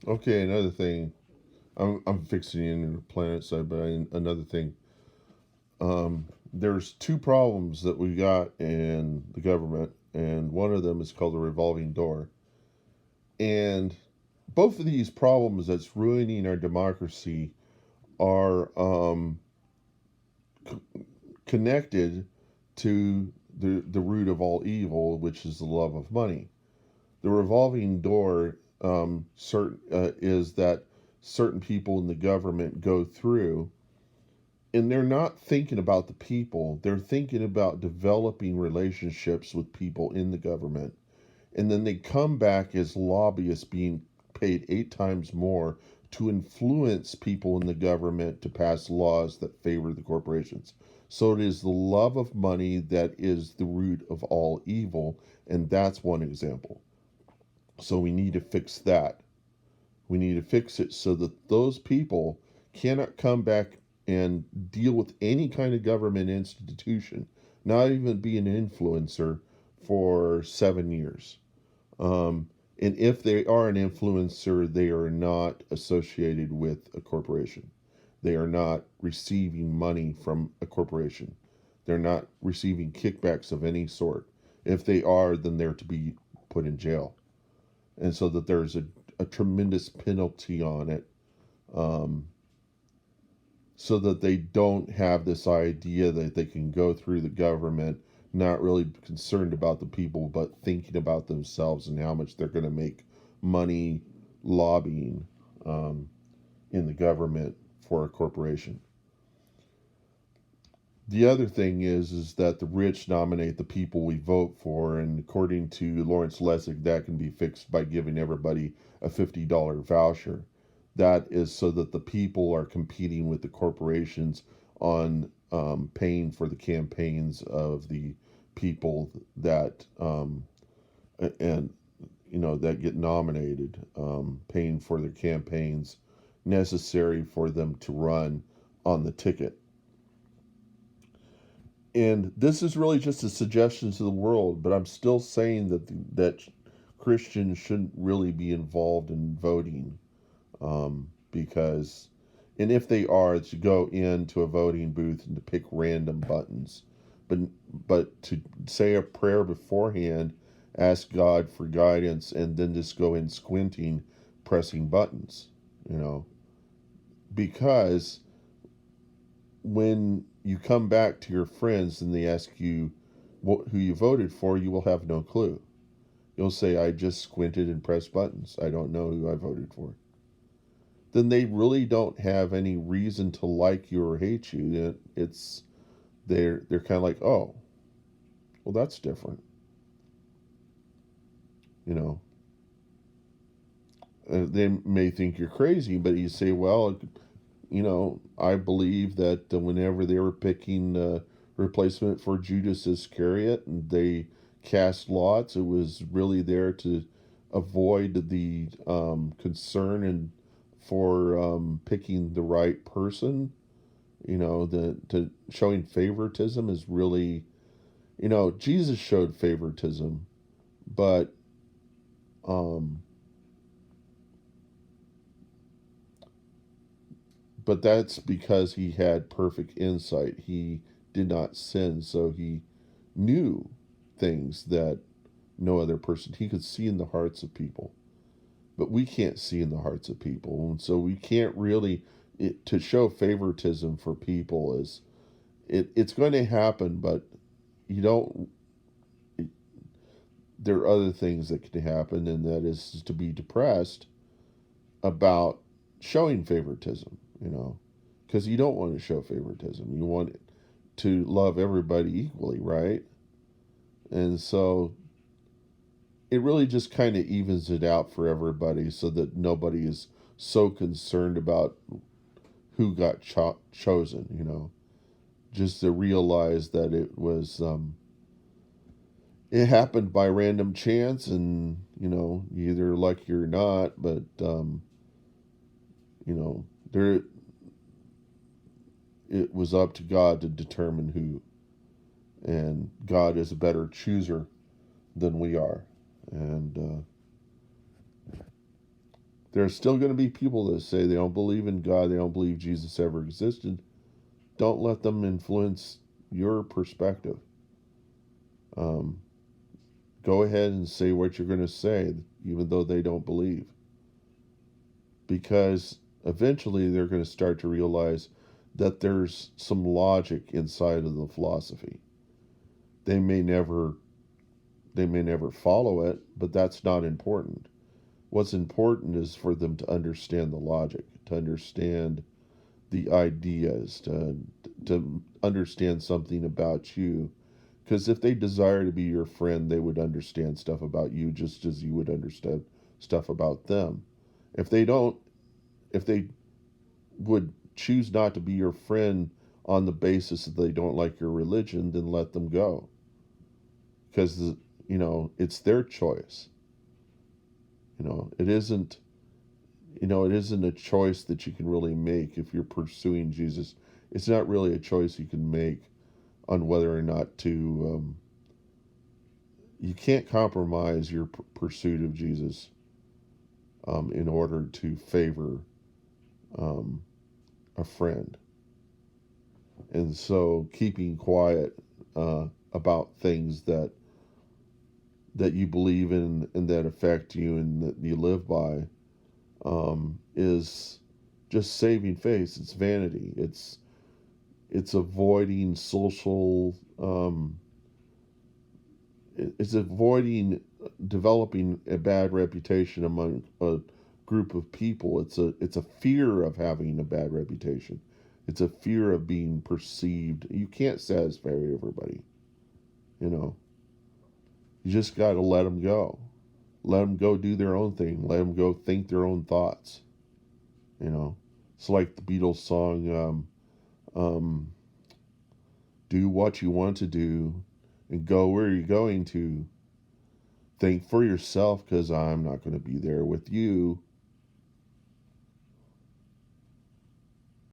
Okay, another thing. I'm fixing into the planet side, but another thing. There's two problems that we got in the government, and one of them is called the revolving door. And both of these problems that's ruining our democracy are connected to the root of all evil, which is the love of money. The revolving door is that certain people in the government go through, and they're not thinking about the people. They're thinking about developing relationships with people in the government, and then they come back as lobbyists being paid 8 times more to influence people in the government to pass laws that favor the corporations. So it is the love of money that is the root of all evil, and that's one example. So we need to fix that. We need to fix it so that those people cannot come back and deal with any kind of government institution, not even be an influencer for 7 years. And if they are an influencer, they are not associated with a corporation. They are not receiving money from a corporation. They're not receiving kickbacks of any sort. If they are, then they're to be put in jail. And so that there's a tremendous penalty on it, um, so that they don't have this idea that they can go through the government not really concerned about the people but thinking about themselves and how much they're going to make money lobbying, in the government for a corporation. The other thing is that the rich nominate the people we vote for, and according to Lawrence Lessig, that can be fixed by giving everybody a $50 voucher. That is so that the people are competing with the corporations on, paying for the campaigns of the people that, and that get nominated, paying for their campaigns necessary for them to run on the ticket. And this is really just a suggestion to the world, but I'm still saying that Christians shouldn't really be involved in voting, because, and if they are, to go into a voting booth and to pick random buttons, but to say a prayer beforehand, ask God for guidance, and then just go in squinting, pressing buttons, you know, because when you come back to your friends and they ask you who you voted for, you will have no clue. You'll say, I just squinted and pressed buttons. I don't know who I voted for. Then they really don't have any reason to like you or hate you. It's they're kind of like, oh, well, that's different, you know. They may think you're crazy, but you say, well, I believe that whenever they were picking replacement for Judas Iscariot and they cast lots, it was really there to avoid the, concern and for, picking the right person. The showing favoritism is really, Jesus showed favoritism, but, um, that's because he had perfect insight. He did not sin, so he knew things that no other person. He could see in the hearts of people, but we can't see in the hearts of people, and so we can't really. To show favoritism for people is it's going to happen, but you don't. It, there are other things that can happen, and that is to be depressed about showing favoritism. Because you don't want to show favoritism. You want to love everybody equally, right? And so it really just kind of evens it out for everybody so that nobody is so concerned about who got chosen. Just to realize that it happened by random chance, and you either lucky or not, but there it was up to God to determine who, and God is a better chooser than we are. And There are still going to be people that say they don't believe in God, they don't believe Jesus ever existed. Don't let them influence your perspective. Um, Go ahead and say what you're going to say, even though they don't believe. Because eventually they're going to start to realize that there's some logic inside of the philosophy. They may never they may never follow it, but that's not important. What's important is for them to understand the logic, to understand the ideas, to understand something about you. Because if they desire to be your friend, they would understand stuff about you just as you would understand stuff about them. If they don't, if they would choose not to be your friend on the basis that they don't like your religion, then let them go. Because, it's their choice. It isn't, it isn't a choice that you can really make if you're pursuing Jesus. It's not really a choice you can make on whether or not to. You can't compromise your pursuit of Jesus in order to favor um, a friend. And so, keeping quiet about things that you believe in and that affect you and that you live by is just saving face. It's vanity. It's avoiding social. It's avoiding developing a bad reputation among a group of people. It's a fear of having a bad reputation. It's a fear of being perceived. You can't satisfy everybody. You know, you just got to let them go. Let them go do their own thing. Let them go think their own thoughts. You know, it's like the Beatles song, "Do what you want to do, and go where you're going to. Think for yourself, because I'm not going to be there with you."